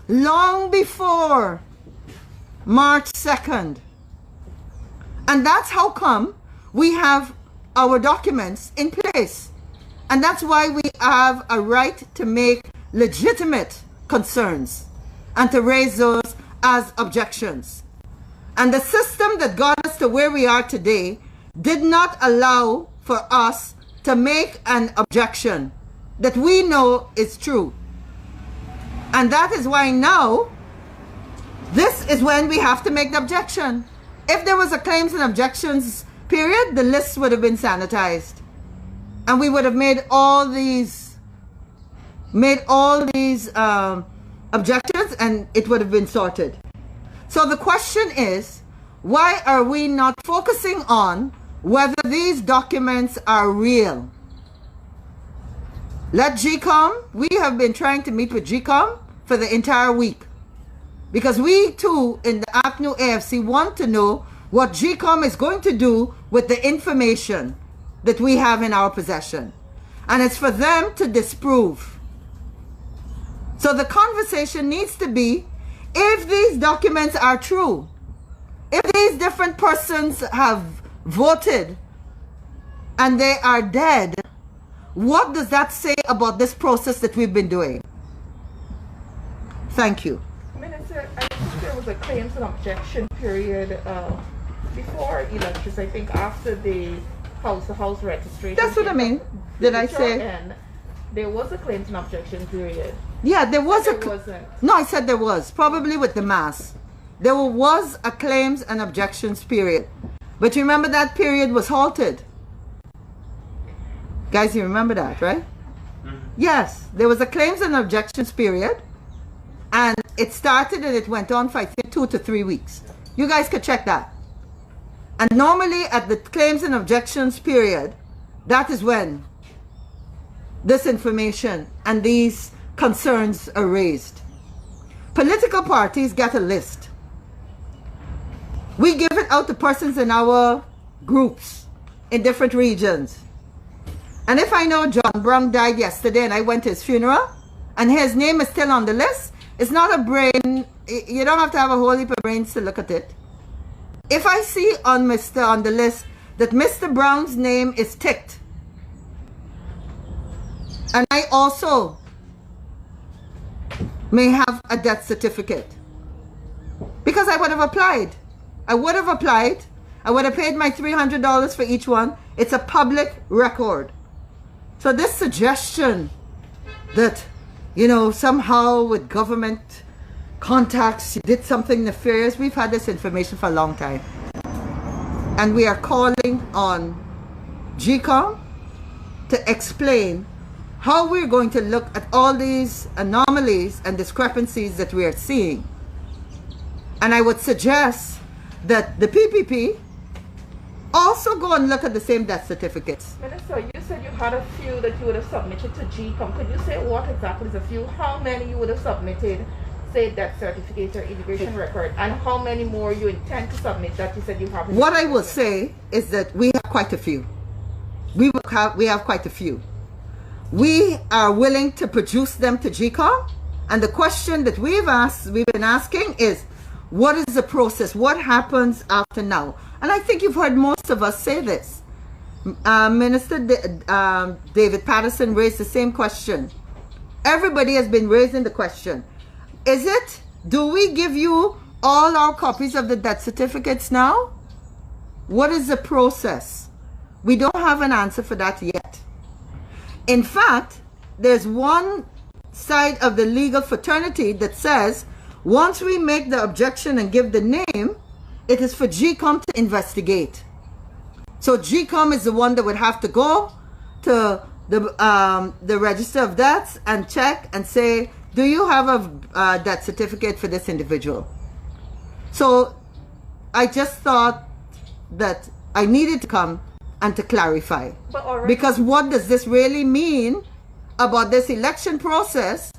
long before March 2nd. And that's how come we have our documents in place. And that's why we have a right to make legitimate concerns and to raise those as objections. And the system that got us to where we are today did not allow for us to make an objection that we know is true. And that is why now, this is when we have to make the objection. If there was a claims and objections period, the list would have been sanitized. And we would have made all these objections, and it would have been sorted. So the question is, why are we not focusing on whether these documents are real? Let GECOM, we have been trying to meet with GECOM for the entire week. Because we too, in the ACNU AFC, want to know what GECOM is going to do with the information that we have in our possession. And it's for them to disprove. So the conversation needs to be, if these documents are true, if these different persons have voted and they are dead, what does that say about this process that we've been doing? Thank you. Minister, I think there was a claims and objection period before elections. I think after the house registration. That's what I mean. Did I say? End, there was a claims and objection period. Yeah, there was there wasn't. No, I said there was. Probably with the mass. There was a claims and objections period. But you remember that period was halted. Guys, you remember that, right? Mm-hmm. Yes, there was a claims and objections period. And it started and it went on for, I think, 2 to 3 weeks. You guys could check that. And normally at the claims and objections period, that is when this information and these concerns are raised. Political parties get a list. We give it out to persons in our groups in different regions. And if I know John Brown died yesterday and I went to his funeral and his name is still on the list, it's not a brain, you don't have to have a whole heap of brains to look at it. If I see on the list that Mr. Brown's name is ticked, and I also may have a death certificate, because I would have applied. I would have applied. I would have paid my $300 for each one. It's a public record. So this suggestion that, you know, somehow with government contacts, you did something nefarious, we've had this information for a long time. And we are calling on GECOM to explain how we're going to look at all these anomalies and discrepancies that we are seeing. And I would suggest that the PPP also go and look at the same death certificates. Minister, you said you had a few that you would have submitted to GECOM. Could you say what exactly is a few? How many you would have submitted, say, death certificate or immigration record? And how many more you intend to submit that you said you have? What I will say is that we have quite a few. We have quite a few. We are willing to produce them to GECOM. And the question that we've been asking is, what is the process? What happens after now? And I think you've heard most of us say this. Minister David Patterson raised the same question. Everybody has been raising the question. Is it, do we give you all our copies of the death certificates now? What is the process? We don't have an answer for that yet. In fact, there's one side of the legal fraternity that says, once we make the objection and give the name, it is for GECOM to investigate. So GECOM is the one that would have to go to the register of deaths and check and say, do you have a death certificate for this individual? So I just thought that I needed to come and to clarify. Because what does this really mean about this election process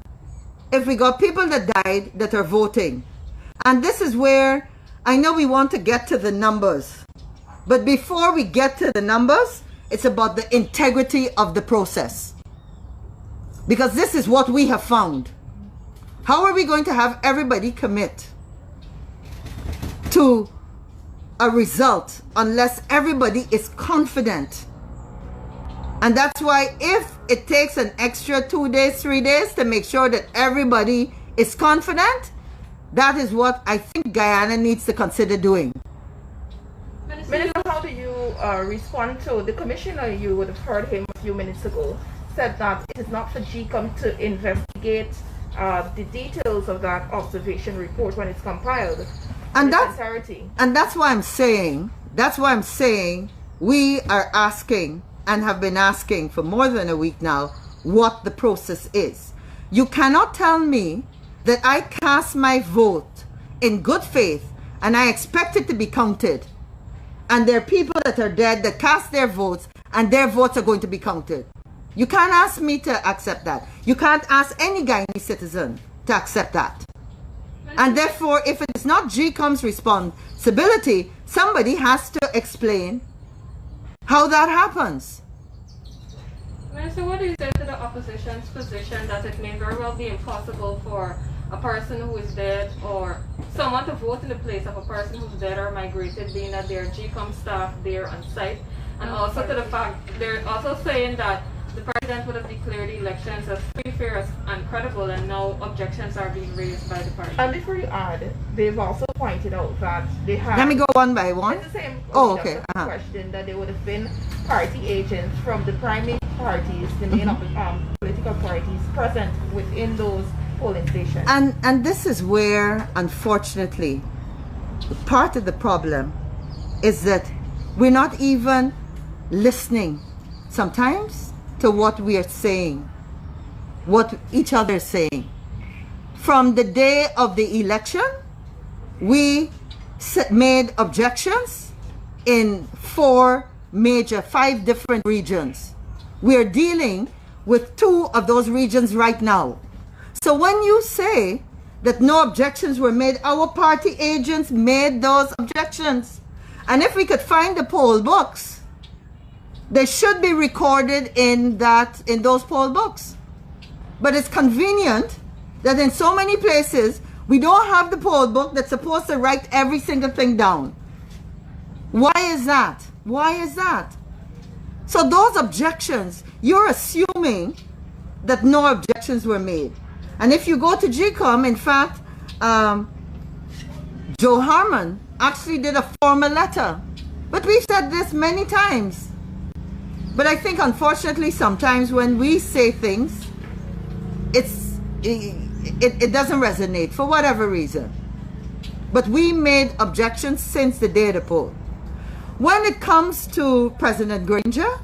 if we got people that died that are voting? And this is where I know we want to get to the numbers. But before we get to the numbers, it's about the integrity of the process. Because this is what we have found. How are we going to have everybody commit to a result unless everybody is confident? And that's why if it takes an extra 2 days, 3 days to make sure that everybody is confident, that is what I think Guyana needs to consider doing. Minister, how do you respond to the commissioner? You would have heard him a few minutes ago said that it is not for GECOM to investigate the details of that observation report when it's compiled. And that's why I'm saying we are asking and have been asking for more than a week now what the process is. You cannot tell me that I cast my vote in good faith and I expect it to be counted, and there are people that are dead that cast their votes and their votes are going to be counted. You can't ask me to accept that. You can't ask any Guyanese citizen to accept that. And therefore, if it is not GECOM's responsibility, somebody has to explain how that happens. Minister, what do you say to the opposition's position that it may very well be impossible for a person who is dead or someone to vote in the place of a person who's dead or migrated, being that there are GECOM staff there on site? And also to the fact, they're also saying that the president would have declared the elections as free, fair, and credible, and now objections are being raised by the party. And before you add, they've also pointed out that they have... Let me go one by one. It's the same question, that there would have been party agents from the primary parties, the main political parties present within those polling stations. And this is where, unfortunately, part of the problem is that we're not even listening sometimes to what we are saying, what each other is saying. From the day of the election, we made objections in 5 different regions. We are dealing with 2 of those regions right now. So when you say that no objections were made, our party agents made those objections. And if we could find the poll books, they should be recorded in those poll books. But it's convenient that in so many places we don't have the poll book that's supposed to write every single thing down. Why is that? Why is that? So those objections, you're assuming that no objections were made. And if you go to GECOM, in fact, Joe Harmon actually did a formal letter. But we've said this many times. But I think, unfortunately, sometimes when we say things, it doesn't resonate for whatever reason. But we made objections since the day of the poll. When it comes to President Granger,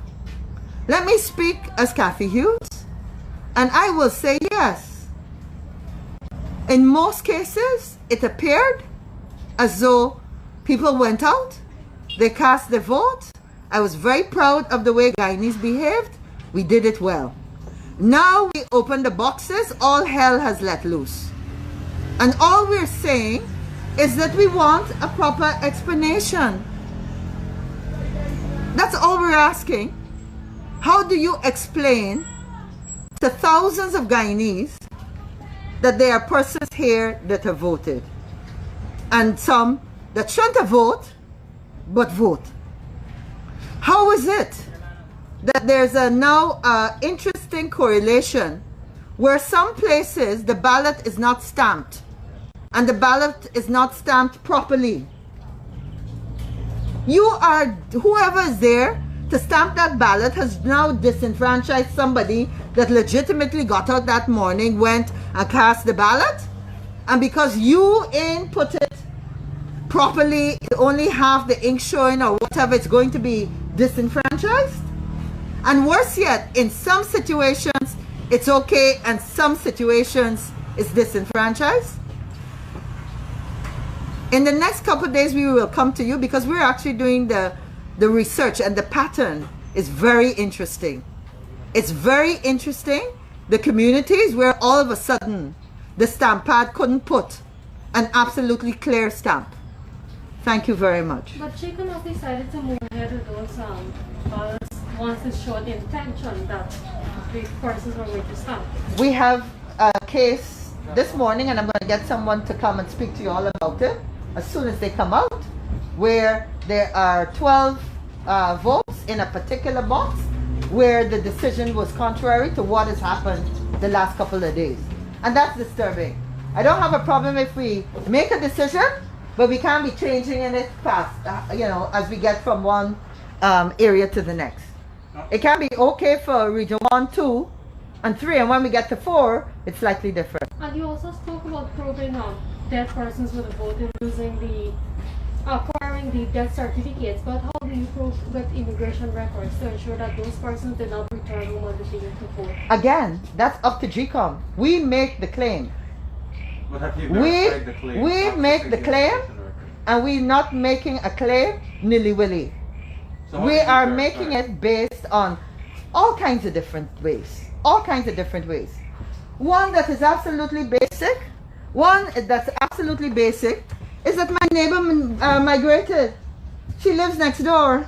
let me speak as Kathy Hughes, and I will say yes. In most cases, it appeared as though people went out, they cast their vote. I was very proud of the way Guyanese behaved. We did it well. Now we open the boxes, all hell has let loose. And all we're saying is that we want a proper explanation. That's all we're asking. How do you explain to thousands of Guyanese that there are persons here that have voted, and some that shouldn't have voted, but vote? How is it that there's a now interesting correlation where some places the ballot is not stamped and the ballot is not stamped properly? Whoever is there to stamp that ballot has now disenfranchised somebody that legitimately got out that morning, went and cast the ballot, and because you input it properly, only half the ink showing or whatever, it's going to be disenfranchised. And worse yet, in some situations it's okay and some situations it's disenfranchised. In the next couple of days we will come to you because we're actually doing the research, and the pattern is very interesting. It's very interesting. The communities where all of a sudden the stamp pad couldn't put an absolutely clear stamp. Thank you very much. But GECOM has decided to move ahead with those ballots once it showed the intention that the persons were going to stamp. We have a case this morning, and I'm going to get someone to come and speak to you all about it as soon as they come out, where there are 12 votes in a particular box where the decision was contrary to what has happened the last couple of days. And that's disturbing. I don't have a problem if we make a decision, but we can't be changing in it fast, as we get from one area to the next. It can be okay for region 1, 2, and 3, and when we get to 4, it's slightly different. And you also spoke about proving dead persons with a vote and using the acquiring the death certificates, but how do you prove with immigration records to ensure that those persons did not return home on the day to vote? Again, that's up to GECOM. We make the claim. But have you verified the claim? We make the claim, and we're not making a claim nilly-willy. So we are making it based on all kinds of different ways. All kinds of different ways. One that is absolutely basic. Is that my neighbor migrated. She lives next door.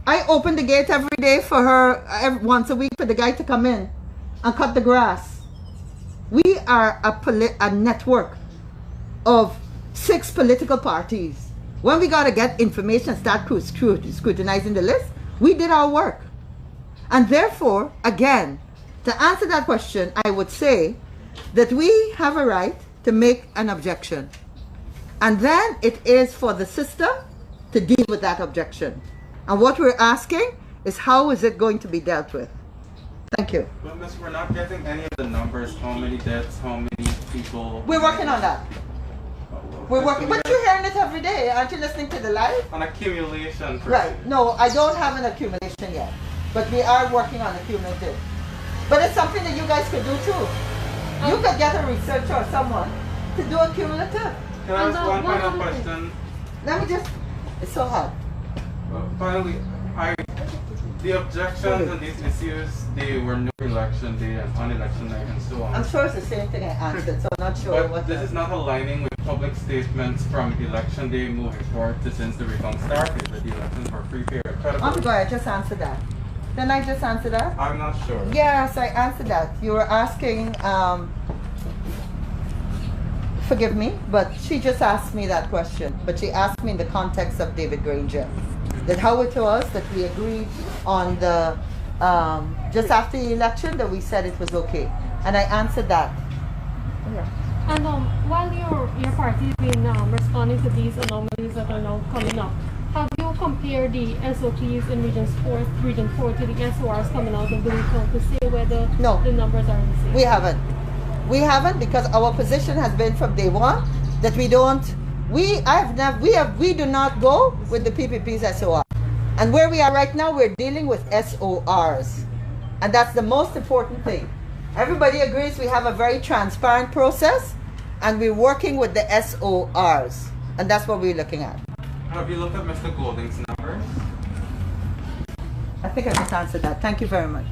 I open the gate every day for her, once a week, for the guy to come in and cut the grass. We are a network of 6 political parties. When we got to get information and start scrutinizing the list, we did our work. And therefore, again, to answer that question, I would say that we have a right to make an objection. And then it is for the system to deal with that objection. And what we're asking is, how is it going to be dealt with? Thank you. But Miss, we're not getting any of the numbers, how many deaths, how many people. We're working on that. We're working, but you're hearing it every day. Aren't you listening to the live? An accumulation. Right. No, I don't have an accumulation yet. But we are working on accumulative. But it's something that you guys could do too. You could get a researcher or someone to do a cumulative. Can I ask one final question? Let me just, it's so hard. Finally, the objections on these issues, they were no election day and on election night and so on. I'm sure it's the same thing I answered, so I'm not sure But what. this is not aligning with public statements from election day moving forward to since the recount started, that the elections were free, fair, and credible. I'm sorry, I just answered that. Didn't I just answer that? I'm not sure. Yes, I answered that. You were asking, forgive me, but she just asked me that question. But she asked me in the context of David Granger. That how it was that we agreed on the, just after the election, that we said it was okay. And I answered that. Yeah. And while your party has been responding to these anomalies that are now coming up, have you compared the SOPs in Region 4 to the SORs coming out of the recount to see whether the numbers are the same? We haven't. We haven't, because our position has been from day one that we don't. We do not go with the PPP's SOR. And where we are right now, we're dealing with SORs. And that's the most important thing. Everybody agrees we have a very transparent process, and we're working with the SORs. And that's what we're looking at. Have you looked at Mr. Golding's numbers? I think I just answered that. Thank you very much.